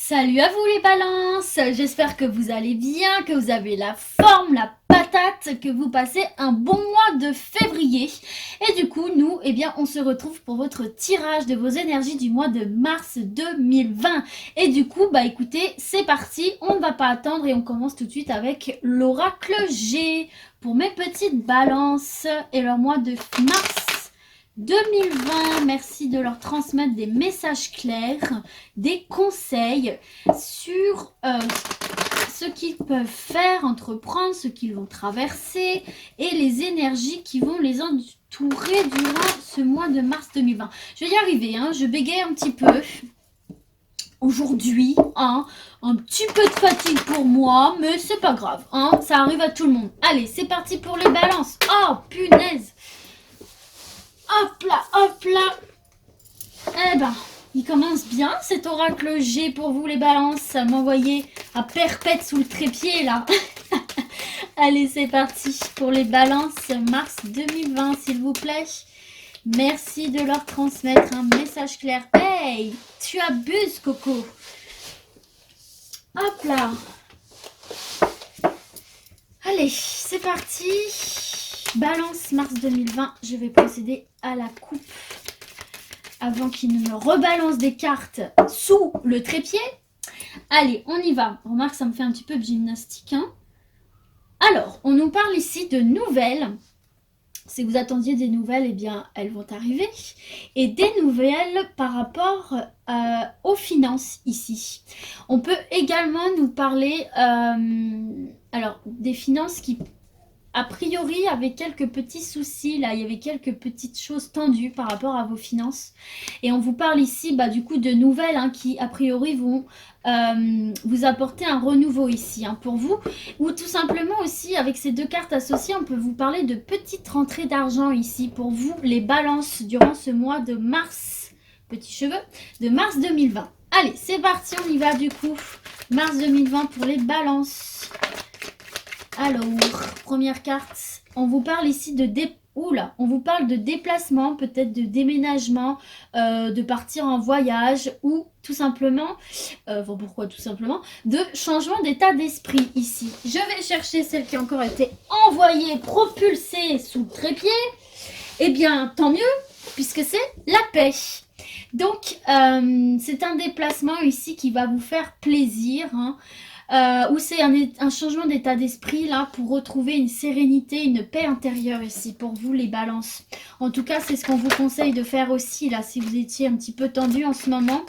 Salut à vous les balances, j'espère que vous allez bien, que vous avez la forme, la patate, que vous passez un bon mois de février. Et du coup, nous, on se retrouve pour votre tirage de vos énergies du mois de mars 2020. Et du coup, écoutez, c'est parti, on ne va pas attendre et on commence tout de suite avec l'oracle G pour mes petites balances et leur mois de mars 2020, merci de leur transmettre des messages clairs, des conseils sur ce qu'ils peuvent faire, entreprendre, ce qu'ils vont traverser et les énergies qui vont les entourer durant ce mois de mars 2020. Je vais y arriver, je bégaye un petit peu aujourd'hui, un petit peu de fatigue pour moi, mais c'est pas grave, ça arrive à tout le monde. Allez, c'est parti pour les balances. Oh, punaise! Hop là, hop là. Il commence bien cet oracle G pour vous les balances. M'envoyer à perpète sous le trépied là. Allez, c'est parti pour les balances mars 2020 s'il vous plaît. Merci de leur transmettre un message clair. Hey, tu abuses Coco. Hop là. Allez, c'est parti. Balance mars 2020, je vais procéder à la coupe avant qu'il ne me rebalance des cartes sous le trépied. Allez, on y va. Remarque, ça me fait un petit peu de gymnastique. Alors, on nous parle ici de nouvelles. Si vous attendiez des nouvelles, elles vont arriver. Et des nouvelles par rapport aux finances ici. On peut également nous parler des finances qui a priori, avec quelques petits soucis, là, il y avait quelques petites choses tendues par rapport à vos finances. Et on vous parle ici, du coup, de nouvelles qui, a priori, vont vous apporter un renouveau ici, pour vous. Ou tout simplement aussi, avec ces deux cartes associées, on peut vous parler de petites rentrées d'argent ici pour vous, les balances, durant ce mois de mars, petits cheveux, de mars 2020. Allez, c'est parti, on y va du coup. Mars 2020 pour les balances. Alors, première carte, on vous parle ici on vous parle de déplacement, peut-être de déménagement, de partir en voyage ou tout simplement, pourquoi tout simplement, de changement d'état d'esprit ici. Je vais chercher celle qui a encore été envoyée, propulsée sous le trépied. Tant mieux, puisque c'est la paix. Donc, c'est un déplacement ici qui va vous faire plaisir, ou c'est un changement d'état d'esprit là pour retrouver une sérénité, une paix intérieure ici pour vous les balances. En tout cas, c'est ce qu'on vous conseille de faire aussi là si vous étiez un petit peu tendu en ce moment.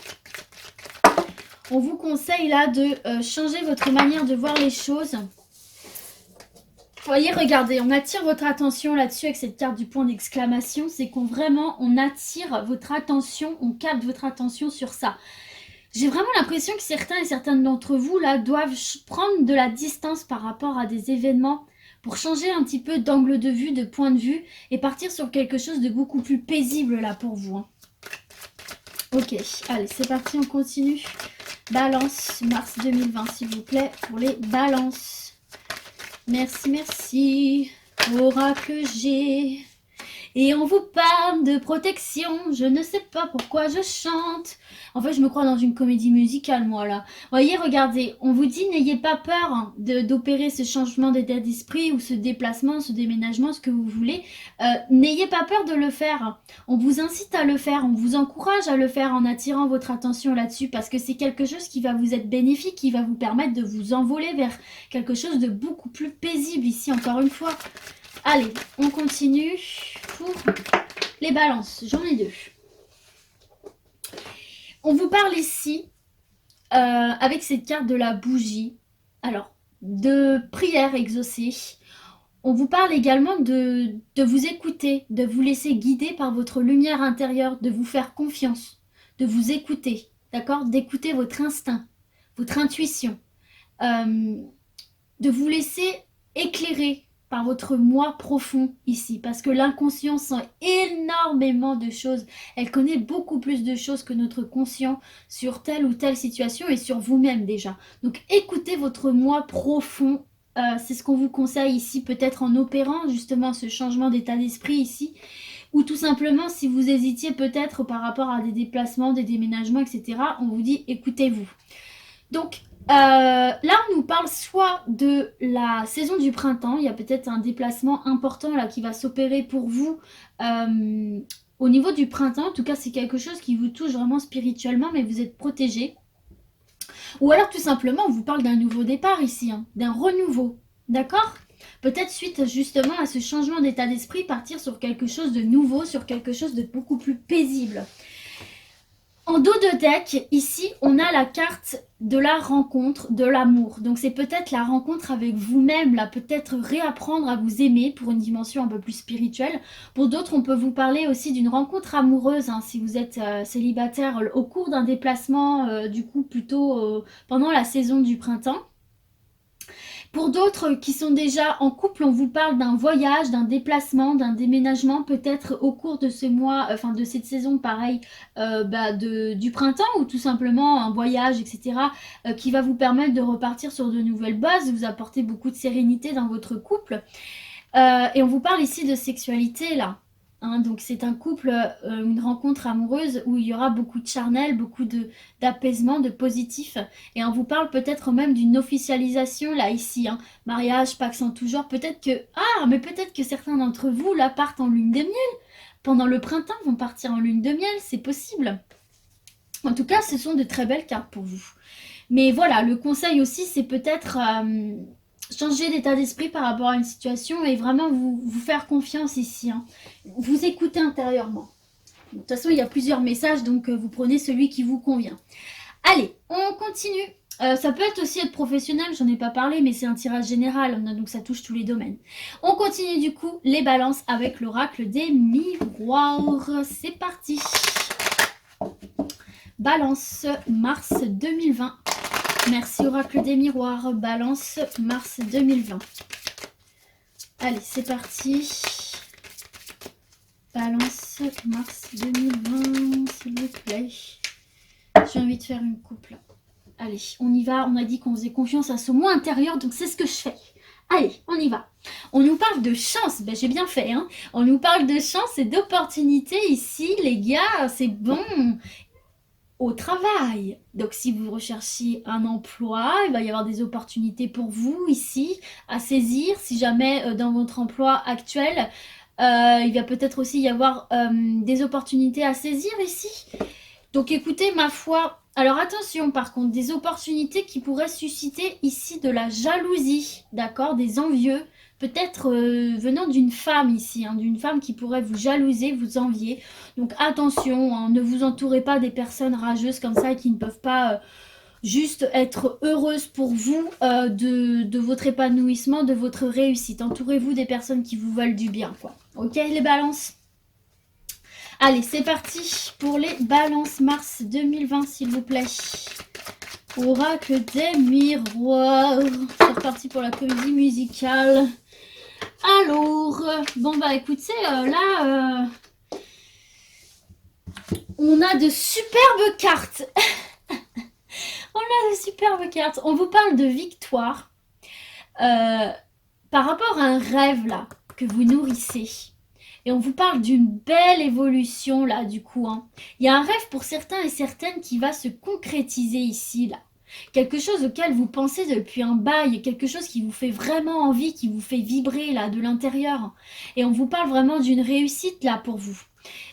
On vous conseille là de changer votre manière de voir les choses. Vous voyez, regardez, on attire votre attention là-dessus avec cette carte du point d'exclamation. C'est qu'on attire votre attention, on capte votre attention sur ça. J'ai vraiment l'impression que certains et certaines d'entre vous là doivent prendre de la distance par rapport à des événements pour changer un petit peu d'angle de vue, de point de vue et partir sur quelque chose de beaucoup plus paisible là pour vous. Ok, allez, c'est parti, on continue. Balance, mars 2020 s'il vous plaît pour les balances. Merci, merci. Oracle G. Et on vous parle de protection, je ne sais pas pourquoi je chante. En fait, je me crois dans une comédie musicale, moi, là. Voyez, regardez, on vous dit, n'ayez pas peur d'opérer ce changement d'état d'esprit ou ce déplacement, ce déménagement, ce que vous voulez. N'ayez pas peur de le faire. On vous incite à le faire, on vous encourage à le faire en attirant votre attention là-dessus parce que c'est quelque chose qui va vous être bénéfique, qui va vous permettre de vous envoler vers quelque chose de beaucoup plus paisible ici, encore une fois. Allez, on continue pour les balances. J'en ai deux. On vous parle ici, avec cette carte de la bougie, alors, de prière exaucée. On vous parle également de vous écouter, de vous laisser guider par votre lumière intérieure, de vous faire confiance, de vous écouter, d'accord? D'écouter votre instinct, votre intuition, de vous laisser éclairer par votre moi profond ici, parce que l'inconscient sent énormément de choses. Elle connaît beaucoup plus de choses que notre conscient sur telle ou telle situation et sur vous-même déjà. Donc écoutez votre moi profond, c'est ce qu'on vous conseille ici, peut-être en opérant justement ce changement d'état d'esprit ici, ou tout simplement si vous hésitiez peut-être par rapport à des déplacements, des déménagements, etc. On vous dit écoutez-vous. Donc là, on nous parle soit de la saison du printemps, il y a peut-être un déplacement important là qui va s'opérer pour vous au niveau du printemps. En tout cas, c'est quelque chose qui vous touche vraiment spirituellement, mais vous êtes protégé. Ou alors tout simplement, on vous parle d'un nouveau départ ici, hein, d'un renouveau. D'accord? Peut-être suite justement à ce changement d'état d'esprit, partir sur quelque chose de nouveau, sur quelque chose de beaucoup plus paisible. En dos de deck, ici, on a la carte de la rencontre, de l'amour. Donc c'est peut-être la rencontre avec vous-même, là, peut-être réapprendre à vous aimer pour une dimension un peu plus spirituelle. Pour d'autres, on peut vous parler aussi d'une rencontre amoureuse, hein, si vous êtes célibataire au cours d'un déplacement, du coup plutôt pendant la saison du printemps. Pour d'autres qui sont déjà en couple, on vous parle d'un voyage, d'un déplacement, d'un déménagement, peut-être au cours de ce mois, enfin de cette saison, pareil, du printemps, ou tout simplement un voyage, etc., qui va vous permettre de repartir sur de nouvelles bases, vous apporter beaucoup de sérénité dans votre couple. Et on vous parle ici de sexualité, là. Hein, donc c'est un couple, une rencontre amoureuse où il y aura beaucoup de charnel, beaucoup d'apaisement, de positif. Et on vous parle peut-être même d'une officialisation là ici, hein. Mariage, pax en tout genre. Peut-être que mais peut-être que certains d'entre vous là partent en lune de miel. Pendant le printemps, vont partir en lune de miel, c'est possible. En tout cas, ce sont de très belles cartes pour vous. Mais voilà, le conseil aussi, c'est peut-être changer d'état d'esprit par rapport à une situation et vraiment vous faire confiance ici, hein. Vous écoutez intérieurement. De toute façon, il y a plusieurs messages, donc vous prenez celui qui vous convient. Allez, on continue. Ça peut aussi être professionnel, j'en ai pas parlé, mais c'est un tirage général, donc ça touche tous les domaines. On continue du coup les balances avec l'oracle des miroirs. C'est parti. Balance, mars 2020. Merci Oracle des miroirs, Balance, mars 2020. Allez, c'est parti. Balance, mars 2020, s'il vous plaît. J'ai envie de faire une coupe là. Allez, on y va. On a dit qu'on faisait confiance à ce moi intérieur, donc c'est ce que je fais. Allez, on y va. On nous parle de chance. Ben, j'ai bien fait, hein. On nous parle de chance et d'opportunités ici, les gars. C'est bon. Au travail. Donc si vous recherchez un emploi, il va y avoir des opportunités pour vous ici à saisir. Si jamais dans votre emploi actuel, il va peut-être aussi y avoir des opportunités à saisir ici. Donc écoutez, ma foi, alors attention par contre, des opportunités qui pourraient susciter ici de la jalousie, d'accord, des envieux, peut-être venant d'une femme ici, hein, d'une femme qui pourrait vous jalouser, vous envier. Donc attention, hein, ne vous entourez pas des personnes rageuses comme ça et qui ne peuvent pas juste être heureuses pour vous de votre épanouissement, de votre réussite. Entourez-vous des personnes qui vous veulent du bien, quoi. Ok les balances? Allez, c'est parti pour les balances mars 2020, s'il vous plaît. Oracle des miroirs. C'est reparti pour la comédie musicale. Alors, bon bah écoutez, là, on a de superbes cartes. On a de superbes cartes. On vous parle de victoire par rapport à un rêve là que vous nourrissez. Et on vous parle d'une belle évolution là du coup, hein. Il y a un rêve pour certains et certaines qui va se concrétiser ici là. Quelque chose auquel vous pensez depuis un bail, quelque chose qui vous fait vraiment envie, qui vous fait vibrer là de l'intérieur. Et on vous parle vraiment d'une réussite là pour vous.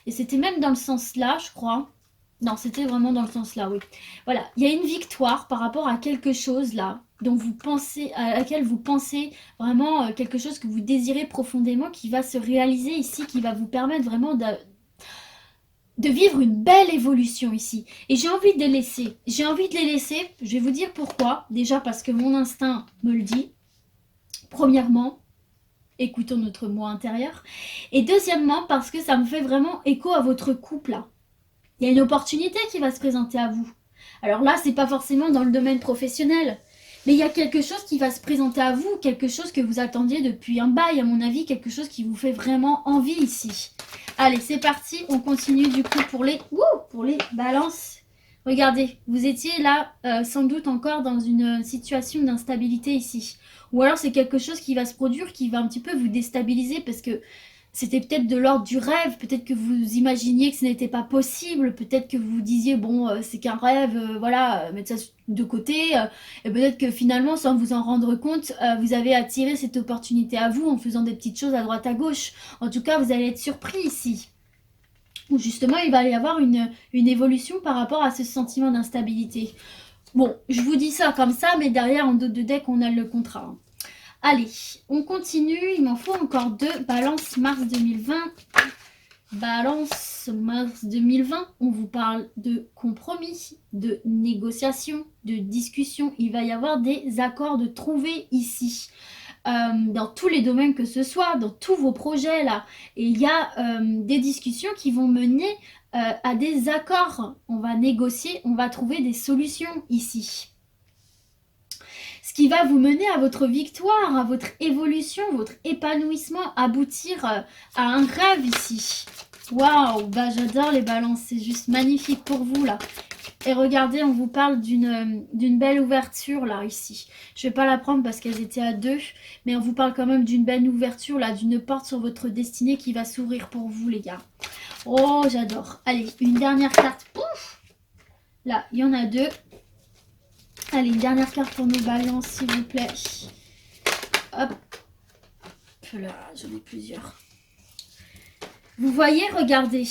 Et c'était même dans le sens là, je crois. Non, c'était vraiment dans le sens là, oui. Voilà, il y a une victoire par rapport à quelque chose là, dont vous pensez, à laquelle vous pensez vraiment quelque chose que vous désirez profondément, qui va se réaliser ici, qui va vous permettre vraiment de vivre une belle évolution ici. Et j'ai envie de les laisser. J'ai envie de les laisser, je vais vous dire pourquoi. Déjà parce que mon instinct me le dit. Premièrement, écoutons notre moi intérieur. Et deuxièmement, parce que ça me fait vraiment écho à votre couple là. Il y a une opportunité qui va se présenter à vous. Alors là, c'est pas forcément dans le domaine professionnel, mais il y a quelque chose qui va se présenter à vous, quelque chose que vous attendiez depuis un bail, à mon avis, quelque chose qui vous fait vraiment envie ici. Allez, c'est parti, on continue du coup pour les balances. Regardez, vous étiez là sans doute encore dans une situation d'instabilité ici. Ou alors c'est quelque chose qui va se produire, qui va un petit peu vous déstabiliser parce que c'était peut-être de l'ordre du rêve, peut-être que vous imaginiez que ce n'était pas possible, peut-être que vous disiez bon c'est qu'un rêve, voilà, mettre ça de côté, et peut-être que finalement sans vous en rendre compte, vous avez attiré cette opportunité à vous en faisant des petites choses à droite à gauche. En tout cas vous allez être surpris ici. Ou justement il va y avoir une évolution par rapport à ce sentiment d'instabilité. Bon, je vous dis ça comme ça, mais derrière en dos de deck on a le contrat. Allez, on continue. Il m'en faut encore deux. Balance mars 2020. Balance mars 2020. On vous parle de compromis, de négociation, de discussion. Il va y avoir des accords de trouver ici. Dans tous les domaines que ce soit, dans tous vos projets là. Et il y a des discussions qui vont mener à des accords. On va négocier, on va trouver des solutions ici. Ce qui va vous mener à votre victoire, à votre évolution, votre épanouissement, aboutir à un rêve ici. Waouh, bah j'adore les balances, c'est juste magnifique pour vous là. Et regardez, on vous parle d'une belle ouverture là ici. Je vais pas la prendre parce qu'elles étaient à deux, mais on vous parle quand même d'une belle ouverture là, d'une porte sur votre destinée qui va s'ouvrir pour vous les gars. Oh, j'adore. Allez, une dernière carte. Pouf, là, il y en a deux. Allez, une dernière carte pour nos balances, s'il vous plaît. Hop. Là, j'en ai plusieurs. Vous voyez, regardez.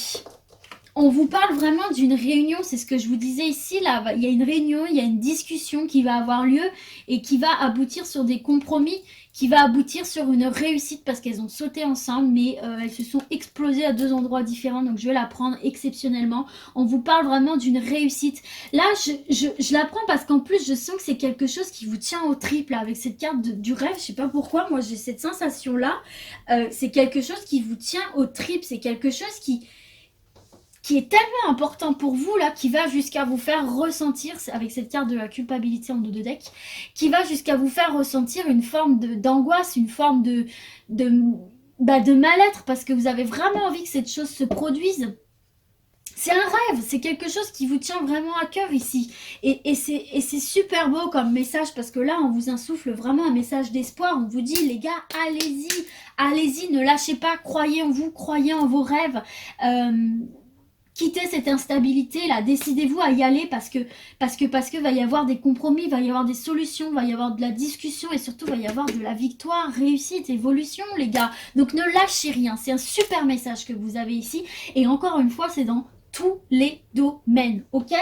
On vous parle vraiment d'une réunion, c'est ce que je vous disais ici. Là, il y a une réunion, il y a une discussion qui va avoir lieu et qui va aboutir sur des compromis, qui va aboutir sur une réussite parce qu'elles ont sauté ensemble, mais elles se sont explosées à deux endroits différents. Donc, je vais la prendre exceptionnellement. On vous parle vraiment d'une réussite. Là, je la prends parce qu'en plus, je sens que c'est quelque chose qui vous tient au triple là, avec cette carte du rêve. Je sais pas pourquoi, moi, j'ai cette sensation-là. C'est quelque chose qui vous tient au triple. C'est quelque chose qui est tellement important pour vous, là, qui va jusqu'à vous faire ressentir, avec cette carte de la culpabilité en dos de deck, qui va jusqu'à vous faire ressentir une forme d'angoisse, une forme de mal-être, parce que vous avez vraiment envie que cette chose se produise. C'est un rêve, c'est quelque chose qui vous tient vraiment à cœur ici. Et c'est super beau comme message, parce que là, on vous insuffle vraiment un message d'espoir. On vous dit, les gars, allez-y, allez-y, ne lâchez pas, croyez en vous, croyez en vos rêves. Quittez cette instabilité là, décidez-vous à y aller parce que va y avoir des compromis, va y avoir des solutions, va y avoir de la discussion et surtout va y avoir de la victoire, réussite, évolution les gars. Donc ne lâchez rien, c'est un super message que vous avez ici et encore une fois c'est dans tous les domaines, ok?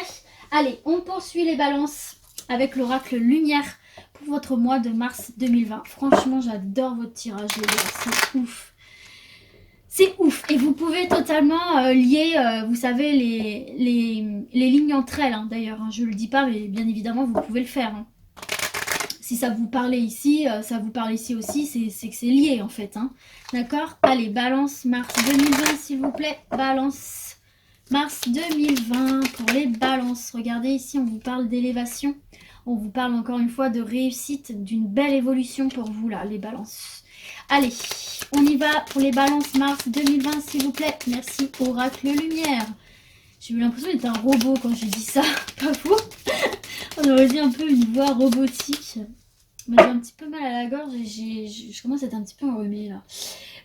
Allez, on poursuit les balances avec l'oracle lumière pour votre mois de mars 2020. Franchement j'adore votre tirage les gars, c'est ouf. C'est ouf. Et vous pouvez totalement lier, vous savez, les lignes entre elles. Hein, d'ailleurs, hein, je ne le dis pas, mais bien évidemment, vous pouvez le faire. Hein. Si ça vous parlait ici, ça vous parle ici aussi, c'est que c'est lié en fait. Hein. D'accord? Allez, balance mars 2020, s'il vous plaît. Balance mars 2020 pour les balances. Regardez ici, on vous parle d'élévation. On vous parle encore une fois de réussite, d'une belle évolution pour vous là, les balances. Allez, on y va pour les balances mars 2020, s'il vous plaît. Merci, Oracle Lumière. J'ai eu l'impression d'être un robot quand j'ai dit ça. Pas fou. On aurait dit un peu une voix robotique. J'ai un petit peu mal à la gorge et je commence à être un petit peu enrhumée là.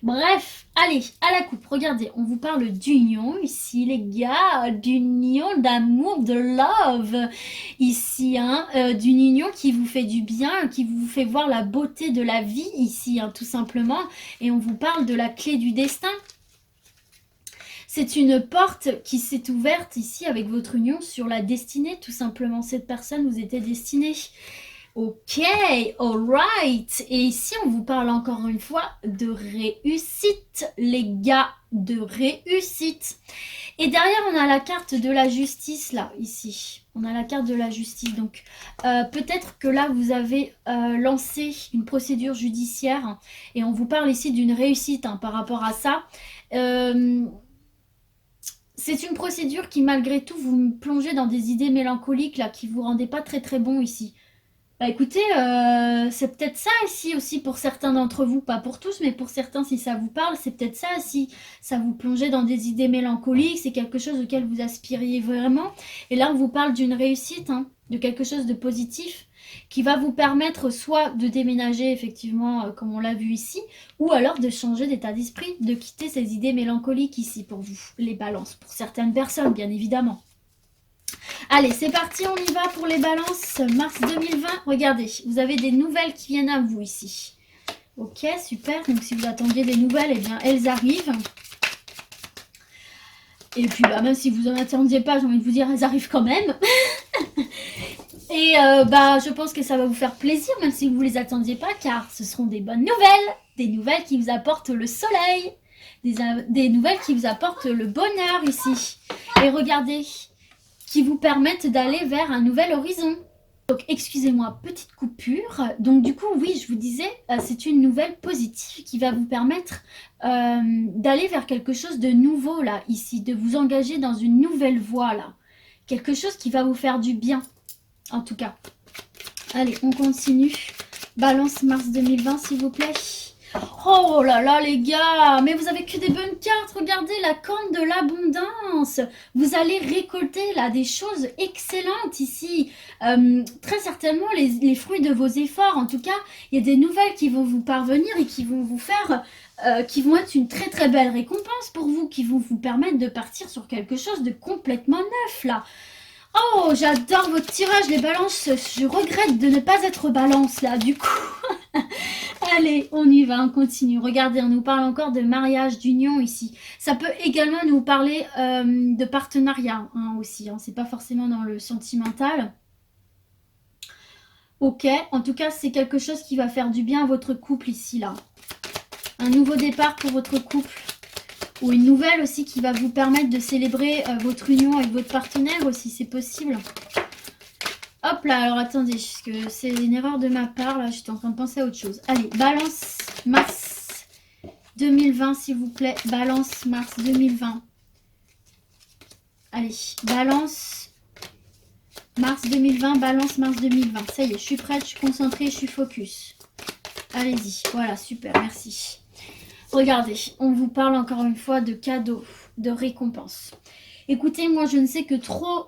Bref, allez, à la coupe, regardez, on vous parle d'union ici les gars, d'union, d'amour, de love ici, hein, d'une union qui vous fait du bien, qui vous fait voir la beauté de la vie ici, hein, tout simplement, et on vous parle de la clé du destin. C'est une porte qui s'est ouverte ici avec votre union sur la destinée, tout simplement, cette personne vous était destinée. Ok, alright. Et ici, on vous parle encore une fois de réussite, les gars, de réussite. Et derrière, on a la carte de la justice, là, ici. On a la carte de la justice. Donc, peut-être que là, vous avez lancé une procédure judiciaire. Et on vous parle ici d'une réussite hein, par rapport à ça. C'est une procédure qui, malgré tout, vous plongez dans des idées mélancoliques, là, qui vous rendaient pas très très bon ici. Bah écoutez, c'est peut-être ça ici aussi pour certains d'entre vous, pas pour tous, mais pour certains si ça vous parle, c'est peut-être ça si ça vous plongeait dans des idées mélancoliques, c'est quelque chose auquel vous aspiriez vraiment. Et là on vous parle d'une réussite, hein, de quelque chose de positif. qui va vous permettre soit de déménager, effectivement, comme on l'a vu ici, ou alors de changer d'état d'esprit, de quitter ces idées mélancoliques ici pour vous, les balances, pour certaines personnes, bien évidemment. Allez, c'est parti, on y va pour les balances mars 2020. Regardez, vous avez des nouvelles qui viennent à vous ici. Ok, super. Donc, si vous attendiez des nouvelles, eh bien, elles arrivent. Et puis, bah, même si vous n'en attendiez pas, j'ai envie de vous dire, elles arrivent quand même. Et bah, je pense que ça va vous faire plaisir, même si vous ne les attendiez pas, car ce seront des bonnes nouvelles. Des nouvelles qui vous apportent le soleil. Des nouvelles qui vous apportent le bonheur ici. Et regardez, qui vous permettent d'aller vers un nouvel horizon. Donc, excusez-moi, petite coupure. Donc, du coup, oui, je vous disais, c'est une nouvelle positive qui va vous permettre d'aller vers quelque chose de nouveau, là, ici, de vous engager dans une nouvelle voie, là. Quelque chose qui va vous faire du bien, en tout cas. Allez, on continue. Balance mars 2020, s'il vous plaît. Oh là là les gars, mais vous avez que des bonnes cartes, regardez la corne de l'abondance. Vous allez récolter là des choses excellentes ici. Très certainement les fruits de vos efforts. En tout cas, il y a des nouvelles qui vont vous parvenir et qui vont vous faire, qui vont être une très très belle récompense pour vous, qui vont vous permettre de partir sur quelque chose de complètement neuf là. Oh, j'adore votre tirage, les balances. Je regrette de ne pas être balance là, du coup. Allez, on y va, on continue. Regardez, on nous parle encore de mariage, d'union ici. Ça peut également nous parler de partenariat aussi. C'est pas forcément dans le sentimental. Ok, en tout cas, c'est quelque chose qui va faire du bien à votre couple ici, là. Un nouveau départ pour votre couple. Ou une nouvelle aussi qui va vous permettre de célébrer votre union avec votre partenaire aussi, c'est possible. Hop là, alors attendez, parce que c'est une erreur de ma part, là, j'étais en train de penser à autre chose. Allez, balance mars 2020, s'il vous plaît. Balance mars 2020. Allez, balance mars 2020, balance mars 2020. Ça y est, je suis prête, je suis concentrée, je suis focus. Allez-y, voilà, super, merci. Regardez, on vous parle encore une fois de cadeaux, de récompenses. Écoutez, moi je ne sais que trop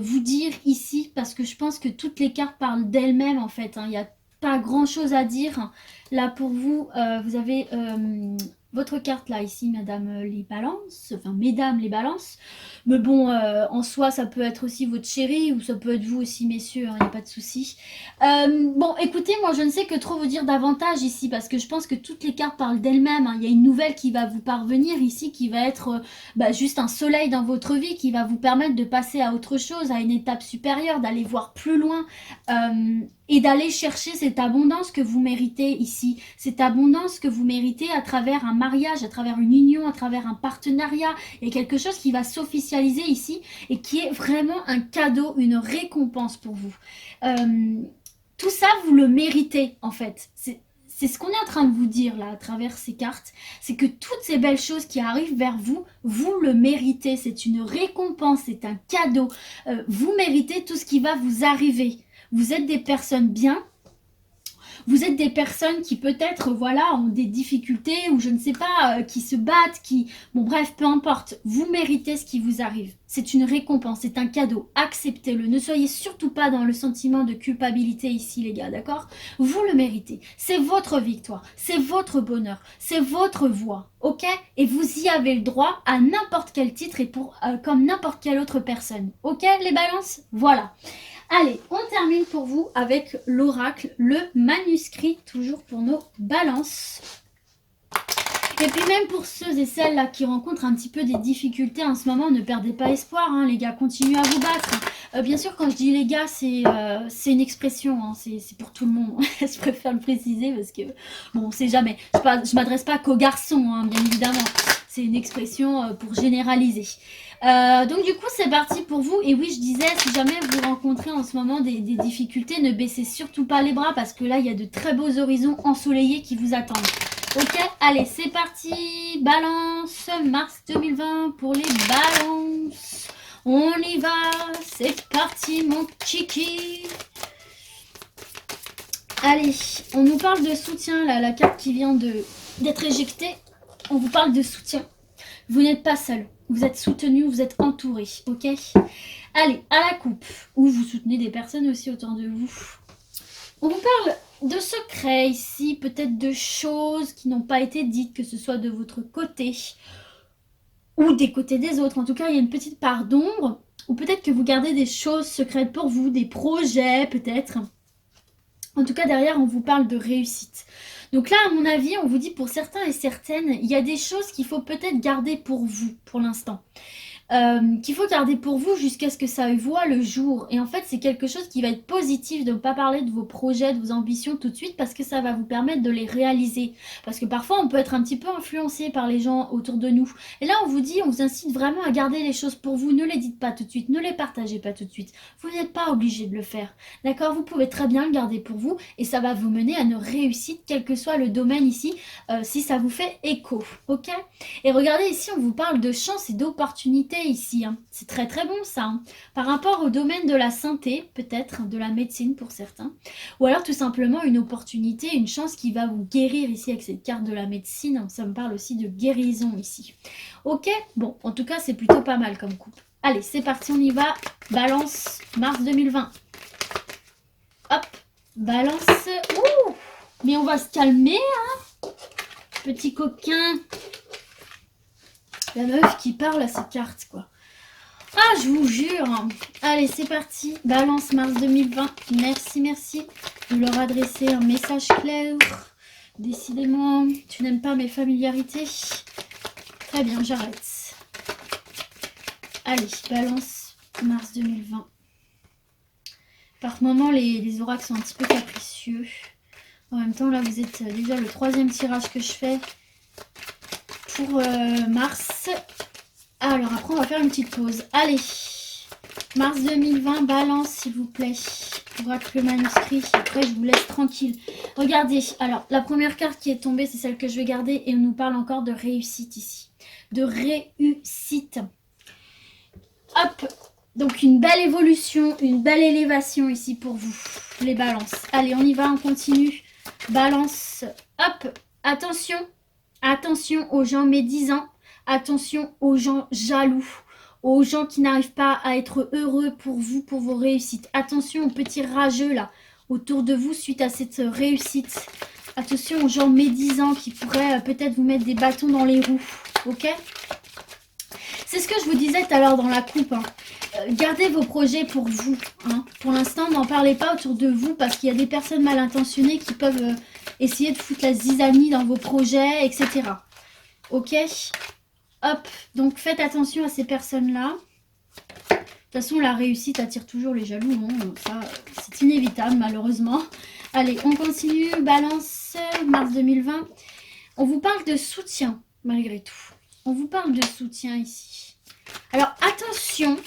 vous dire ici parce que je pense que toutes les cartes parlent d'elles-mêmes en fait. Il n'y a pas grand chose à dire. Là pour vous, vous avez votre carte là ici, Madame les Balances, enfin Mesdames les Balances. Mais bon, en soi, ça peut être aussi votre chéri ou ça peut être vous aussi, messieurs, il n'y a pas de souci. Bon, écoutez, moi je ne sais que trop vous dire davantage ici parce que je pense que toutes les cartes parlent d'elles-mêmes. Il y a une nouvelle qui va vous parvenir ici qui va être juste un soleil dans votre vie qui va vous permettre de passer à autre chose, à une étape supérieure, d'aller voir plus loin et d'aller chercher cette abondance que vous méritez ici. Cette abondance que vous méritez à travers un mariage, à travers une union, à travers un partenariat et quelque chose qui va s'officialiser ici et qui est vraiment un cadeau, une récompense pour vous. Tout ça, vous le méritez en fait. C'est ce qu'on est en train de vous dire là à travers ces cartes, c'est que toutes ces belles choses qui arrivent vers vous, vous le méritez. C'est une récompense, c'est un cadeau. Vous méritez tout ce qui va vous arriver. Vous êtes des personnes bien. Vous êtes des personnes qui peut-être voilà, ont des difficultés ou je ne sais pas, qui se battent, qui... Bon bref, peu importe. Vous méritez ce qui vous arrive. C'est une récompense, c'est un cadeau. Acceptez-le. Ne soyez surtout pas dans le sentiment de culpabilité ici les gars, d'accord? Vous le méritez. C'est votre victoire, c'est votre bonheur, c'est votre voix, ok? Et vous y avez le droit à n'importe quel titre et pour comme n'importe quelle autre personne. Ok les balances? Voilà. Allez, on termine pour vous avec l'oracle, le manuscrit, toujours pour nos balances. Et puis même pour ceux et celles là qui rencontrent un petit peu des difficultés en ce moment, ne perdez pas espoir, hein, les gars, continuez à vous battre. Bien sûr, quand je dis les gars, c'est une expression, hein, c'est pour tout le monde. Je préfère le préciser parce que, bon, on sait jamais. Je m'adresse pas qu'aux garçons, hein, bien évidemment. C'est une expression pour généraliser. Donc du coup c'est parti pour vous. Et oui, je disais, si jamais vous rencontrez en ce moment des difficultés, ne baissez surtout pas les bras parce que là il y a de très beaux horizons ensoleillés qui vous attendent. Ok, allez c'est parti. Balance mars 2020 pour les balances. On y va, c'est parti mon kiki. Allez, on nous parle de soutien là, la carte qui vient d'être éjectée. On vous parle de soutien. Vous n'êtes pas seul. Vous êtes soutenu, vous êtes entouré, ok? Allez, à la coupe, où vous soutenez des personnes aussi autour de vous. On vous parle de secrets ici, peut-être de choses qui n'ont pas été dites, que ce soit de votre côté ou des côtés des autres. En tout cas, il y a une petite part d'ombre, ou peut-être que vous gardez des choses secrètes pour vous, des projets peut-être. En tout cas, derrière, on vous parle de réussite. Donc là, à mon avis, on vous dit pour certains et certaines, il y a des choses qu'il faut peut-être garder pour vous, pour l'instant. Qu'il faut garder pour vous jusqu'à ce que ça voie le jour. Et en fait, c'est quelque chose qui va être positif de ne pas parler de vos projets, de vos ambitions tout de suite parce que ça va vous permettre de les réaliser. Parce que parfois, on peut être un petit peu influencé par les gens autour de nous. Et là, on vous dit, on vous incite vraiment à garder les choses pour vous. Ne les dites pas tout de suite, ne les partagez pas tout de suite. Vous n'êtes pas obligé de le faire. D'accord? Vous pouvez très bien le garder pour vous et ça va vous mener à une réussite, quel que soit le domaine ici, si ça vous fait écho. Ok? Et regardez ici, on vous parle de chance et d'opportunités ici. Hein. C'est très très bon ça. Hein. Par rapport au domaine de la santé, peut-être, de la médecine pour certains. Ou alors tout simplement une opportunité, une chance qui va vous guérir ici avec cette carte de la médecine. Ça me parle aussi de guérison ici. Ok? Bon, en tout cas, c'est plutôt pas mal comme coupe. Allez, c'est parti, on y va. Balance, mars 2020. Hop, balance. Ouh! Mais on va se calmer, hein? Petit coquin. La meuf qui parle à ses cartes, quoi. Ah, je vous jure. Allez, c'est parti. Balance mars 2020. Merci, merci de leur adresser un message clair. Décidément, tu n'aimes pas mes familiarités. Très bien, j'arrête. Allez, balance mars 2020. Par moments, les oracles sont un petit peu capricieux. En même temps, là, vous êtes déjà le 3e tirage que je fais pour mars. Alors après, on va faire une petite pause. Allez, mars 2020, balance s'il vous plaît. Oracle le manuscrit, après je vous laisse tranquille. Regardez, alors la première carte qui est tombée, c'est celle que je vais garder et on nous parle encore de réussite ici. De réussite. Hop, donc une belle évolution, une belle élévation ici pour vous, les balances. Allez, on y va, on continue. Balance, hop, attention, attention aux gens médisants. Attention aux gens jaloux, aux gens qui n'arrivent pas à être heureux pour vous, pour vos réussites. Attention aux petits rageux là, autour de vous suite à cette réussite. Attention aux gens médisants qui pourraient peut-être vous mettre des bâtons dans les roues. Ok? C'est ce que je vous disais tout à l'heure dans la coupe. Hein. Gardez vos projets pour vous. Hein. Pour l'instant, n'en parlez pas autour de vous parce qu'il y a des personnes mal intentionnées qui peuvent essayer de foutre la zizanie dans vos projets, etc. Ok? Hop, donc faites attention à ces personnes-là. De toute façon, la réussite attire toujours les jaloux. Hein. Ça, c'est inévitable, malheureusement. Allez, on continue. Balance, mars 2020. On vous parle de soutien, malgré tout. On vous parle de soutien ici. Alors, attention.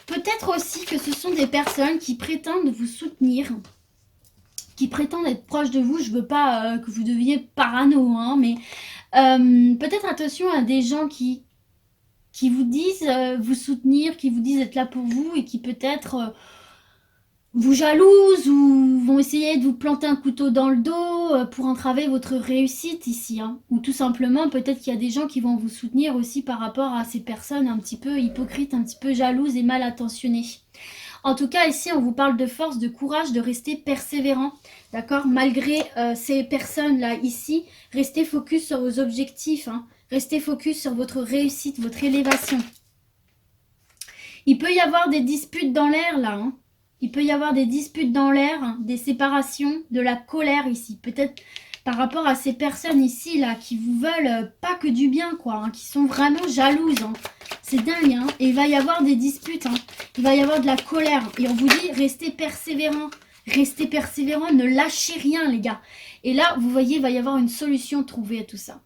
Peut-être aussi que ce sont des personnes qui prétendent vous soutenir. Qui prétendent être proches de vous. Je ne veux pas que vous deviez parano, hein, mais... peut-être attention à des gens qui vous disent vous soutenir, qui vous disent être là pour vous et qui peut-être vous jalousent ou vont essayer de vous planter un couteau dans le dos pour entraver votre réussite ici. Hein. Ou tout simplement, peut-être qu'il y a des gens qui vont vous soutenir aussi par rapport à ces personnes un petit peu hypocrites, un petit peu jalouses et mal intentionnées. En tout cas, ici, on vous parle de force, de courage, de rester persévérant. D'accord? Malgré ces personnes-là, ici, restez focus sur vos objectifs. Hein. Restez focus sur votre réussite, votre élévation. Il peut y avoir des disputes dans l'air, là. Hein. Il peut y avoir des disputes dans l'air, hein, des séparations, de la colère ici. Peut-être par rapport à ces personnes ici, là, qui vous veulent pas que du bien, quoi. Hein, qui sont vraiment jalouses. Hein. C'est dingue, hein. Et il va y avoir des disputes, hein. Il va y avoir de la colère. Et on vous dit, restez persévérant. Restez persévérant, ne lâchez rien, les gars. Et là, vous voyez, il va y avoir une solution trouvée à tout ça.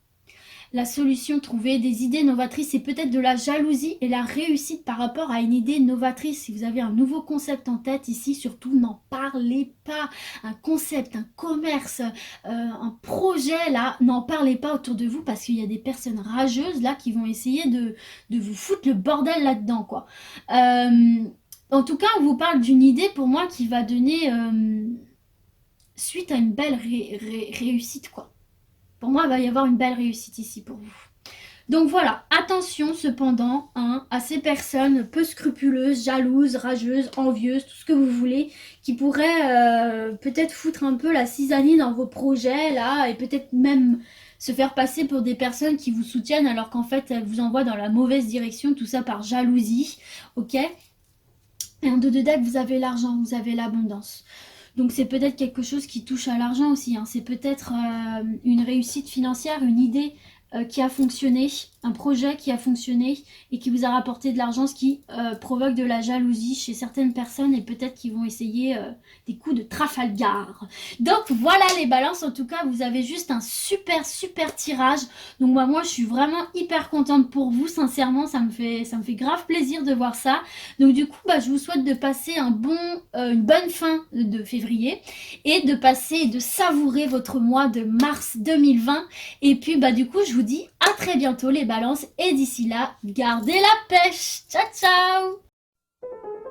La solution trouvée, des idées novatrices, c'est peut-être de la jalousie et la réussite par rapport à une idée novatrice. Si vous avez un nouveau concept en tête ici, surtout, n'en parlez pas. Un concept, un commerce, un projet, là, n'en parlez pas autour de vous parce qu'il y a des personnes rageuses, là, qui vont essayer de vous foutre le bordel là-dedans, quoi. En tout cas, on vous parle d'une idée, pour moi, qui va donner suite à une belle réussite, quoi. Pour moi, il va y avoir une belle réussite ici pour vous. Donc voilà, attention cependant hein, à ces personnes peu scrupuleuses, jalouses, rageuses, envieuses, tout ce que vous voulez, qui pourraient peut-être foutre un peu la cisaille dans vos projets là, et peut-être même se faire passer pour des personnes qui vous soutiennent alors qu'en fait elles vous envoient dans la mauvaise direction, tout ça par jalousie, ok? Et en deux de deck, vous avez l'argent, vous avez l'abondance. Donc c'est peut-être quelque chose qui touche à l'argent aussi, hein. C'est peut-être une réussite financière, une idée qui a fonctionné, un projet qui a fonctionné et qui vous a rapporté de l'argent, ce qui provoque de la jalousie chez certaines personnes et peut-être qu'ils vont essayer des coups de Trafalgar. Donc voilà les balances, en tout cas vous avez juste un super tirage. Donc moi je suis vraiment hyper contente pour vous, sincèrement ça me fait grave plaisir de voir ça. Donc du coup je vous souhaite de passer une bonne fin de février et de passer et de savourer votre mois de mars 2020. Et puis du coup je vous dis à très bientôt les balances et d'ici là, gardez la pêche. Ciao ciao.